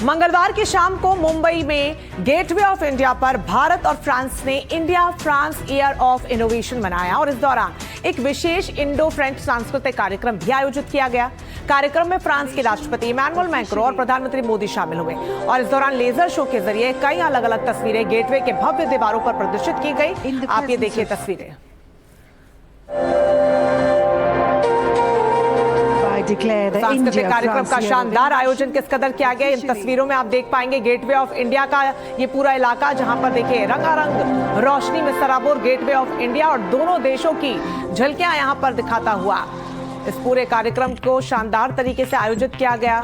मंगलवार की शाम को मुंबई में गेटवे ऑफ इंडिया पर भारत और फ्रांस ने India France year of innovation मनाया और इस दौरान एक विशेष इंडो फ्रेंच सांस्कृतिक कार्यक्रम भी आयोजित किया गया। कार्यक्रम में फ्रांस के राष्ट्रपति इमैनुअल मैक्रों और प्रधानमंत्री मोदी शामिल हुए और इस दौरान लेजर शो के जरिए कई अलग अलग तस्वीरें गेटवे के भव्य दीवारों पर प्रदर्शित की गई। आप ये देखिए तस्वीरें। सांस्कृतिक कार्यक्रम का शानदार आयोजन किस कदर किया गया, इन तस्वीरों में आप देख पाएंगे गेटवे ऑफ इंडिया का ये पूरा इलाका, जहां पर देखिए रंगारंग रोशनी में सराबोर गेटवे ऑफ इंडिया और दोनों देशों की झलकियां यहां पर दिखाता हुआ इस पूरे कार्यक्रम को शानदार तरीके से आयोजित किया गया।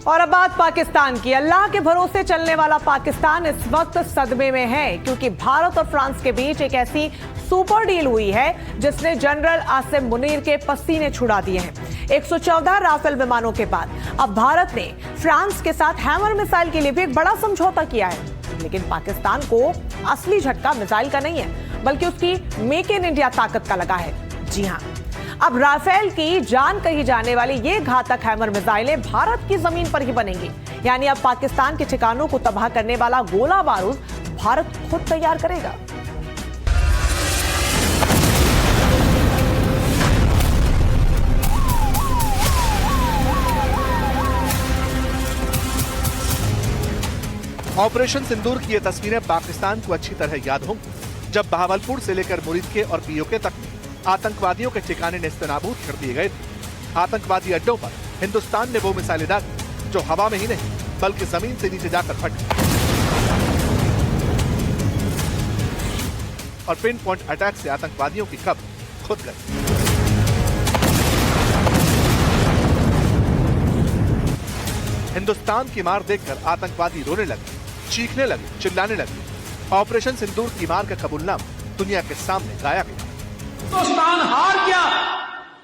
और अब बात पाकिस्तान की। अल्लाह के भरोसे चलने वाला पाकिस्तान इस वक्त सदमे में है, क्योंकि भारत और फ्रांस के बीच एक ऐसी सुपर डील हुई है जिसने जनरल आसिम मुनीर के पसीने छुड़ा दिए हैं। 114 राफेल विमानों के बाद अब भारत ने फ्रांस के साथ हैमर मिसाइल के लिए भी एक बड़ा समझौता किया है। लेकिन पाकिस्तान को असली झटका मिसाइल का नहीं है, बल्कि उसकी मेक इन इंडिया ताकत का लगा है। जी हां, अब राफेल की जान कही जाने वाली ये घातक हैमर मिसाइलें भारत की जमीन पर ही बनेंगी। यानी अब पाकिस्तान के ठिकानों को तबाह करने वाला गोला बारूद भारत खुद तैयार करेगा। ऑपरेशन सिंदूर की ये तस्वीरें पाकिस्तान को अच्छी तरह याद होंगी, जब बहावलपुर से लेकर मुरीदके और पीओके तक आतंकवादियों के ठिकाने नेस्तनाबूद कर दिए गए थे। आतंकवादी अड्डों पर हिंदुस्तान ने वो मिसाइलें दागी जो हवा में ही नहीं बल्कि जमीन से नीचे जाकर फट गई और पिन पॉइंट अटैक से आतंकवादियों की कब्र खुद गई। हिंदुस्तान की मार देखकर आतंकवादी रोने लगे, चीखने लगे, चिल्लाने लगे। ऑपरेशन सिंदूर की मार का कबूलनामा दुनिया के सामने गाया गया। हिंदुस्तान हार गया।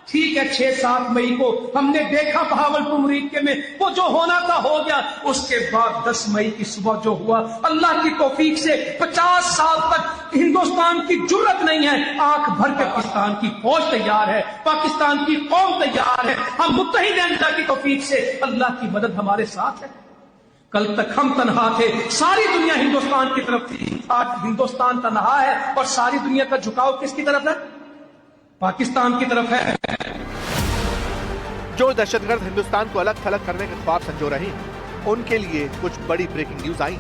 ठीक है, 6-7 मई को हमने देखा बहावलपुर मुरीदके में वो जो होना था हो गया। उसके बाद 10 मई की सुबह जो हुआ, अल्लाह की तौफीक से 50 साल तक हिंदुस्तान की जुर्रत नहीं है। आंख भर के पाकिस्तान की फौज तैयार है, पाकिस्तान की कौम तैयार है। हम मुत्तहिद हैं अल्लाह की तौफीक से, अल्लाह की मदद हमारे साथ है। कल तक हम तनहा थे, सारी दुनिया हिंदुस्तान की तरफ थी। आज हिंदुस्तान तनहा है और सारी दुनिया का झुकाव किसकी तरफ है? पाकिस्तान की तरफ है। जो दहशतगर्द हिंदुस्तान को अलग थलग करने के ख्वाब संजो रहे हैं, उनके लिए कुछ बड़ी ब्रेकिंग न्यूज आई।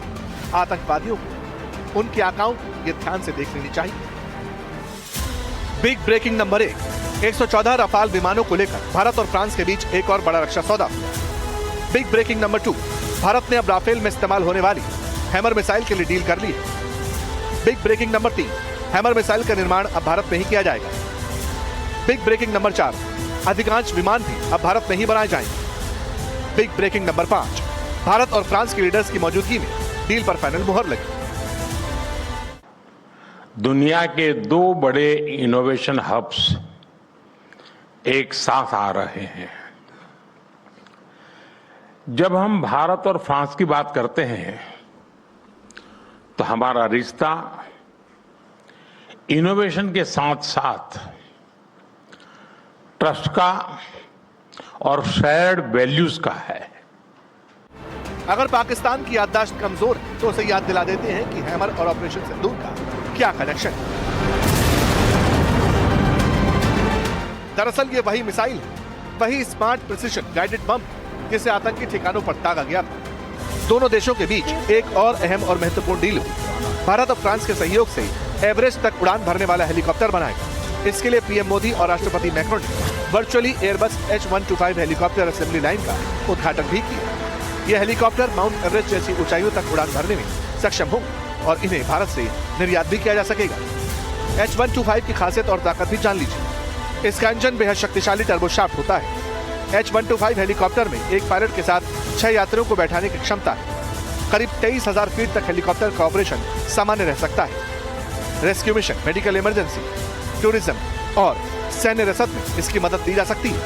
आतंकवादियों को उनके आकाओं को ये ध्यान से देख लेनी चाहिए। बिग ब्रेकिंग नंबर 1, 114 रफाल विमानों को लेकर भारत और फ्रांस के बीच एक और बड़ा रक्षा सौदा। बिग ब्रेकिंग नंबर 2, भारत ने अब राफेल में इस्तेमाल होने वाली हैमर मिसाइल के लिए डील कर ली है। Big breaking number 3, hammer missile का निर्माण अब भारत में ही किया जाएगा। बिग ब्रेकिंग नंबर 4, अधिकांश विमान भी अब भारत में ही बनाए जाएंगे। बिग ब्रेकिंग नंबर 5, भारत और फ्रांस के लीडर्स की मौजूदगी में डील पर फाइनल मुहर लगी। दुनिया के 2 बड़े इनोवेशन हब्स एक साथ आ रहे हैं। जब हम भारत और फ्रांस की बात करते हैं तो हमारा रिश्ता इनोवेशन के साथ साथ ट्रस्ट का और शेयर्ड वैल्यूज का है। अगर पाकिस्तान की याददाश्त कमजोर है तो उसे याद दिला देते हैं कि हैमर और ऑपरेशन सिंदूर का क्या कनेक्शन है। दरअसल ये वही मिसाइल है, वही स्मार्ट प्रिसिशन गाइडेड बम जिसे आतंकी ठिकानों पर दागा गया था। दोनों देशों के बीच एक और अहम और महत्वपूर्ण डील हुई। भारत और फ्रांस के सहयोग से एवरेस्ट तक उड़ान भरने वाला हेलीकॉप्टर बनाएगा। इसके लिए पीएम मोदी और राष्ट्रपति मैक्रों ने virtually Airbus H-125 helicopter assembly line का उद्घाटन भी किया। यह हेलीकॉप्टर माउंट एवरेस्ट जैसी ऊंचाइयों तक उड़ान भरने में सक्षम होंगे और इन्हें भारत से निर्यात भी किया जा सकेगा। H-125 की खासियत और ताकत भी जान लीजिए। इसका इंजन बेहद शक्तिशाली टर्बोशाफ्ट होता है। H-125 हेलीकॉप्टर में एक पायलट के साथ 6 यात्रियों को बैठाने की क्षमता है। करीब 23,000 फीट तक हेलीकॉप्टर का ऑपरेशन सामान्य रह सकता है। Rescue mission, medical emergency, tourism और सैन्य रसद में इसकी मदद ली जा सकती है।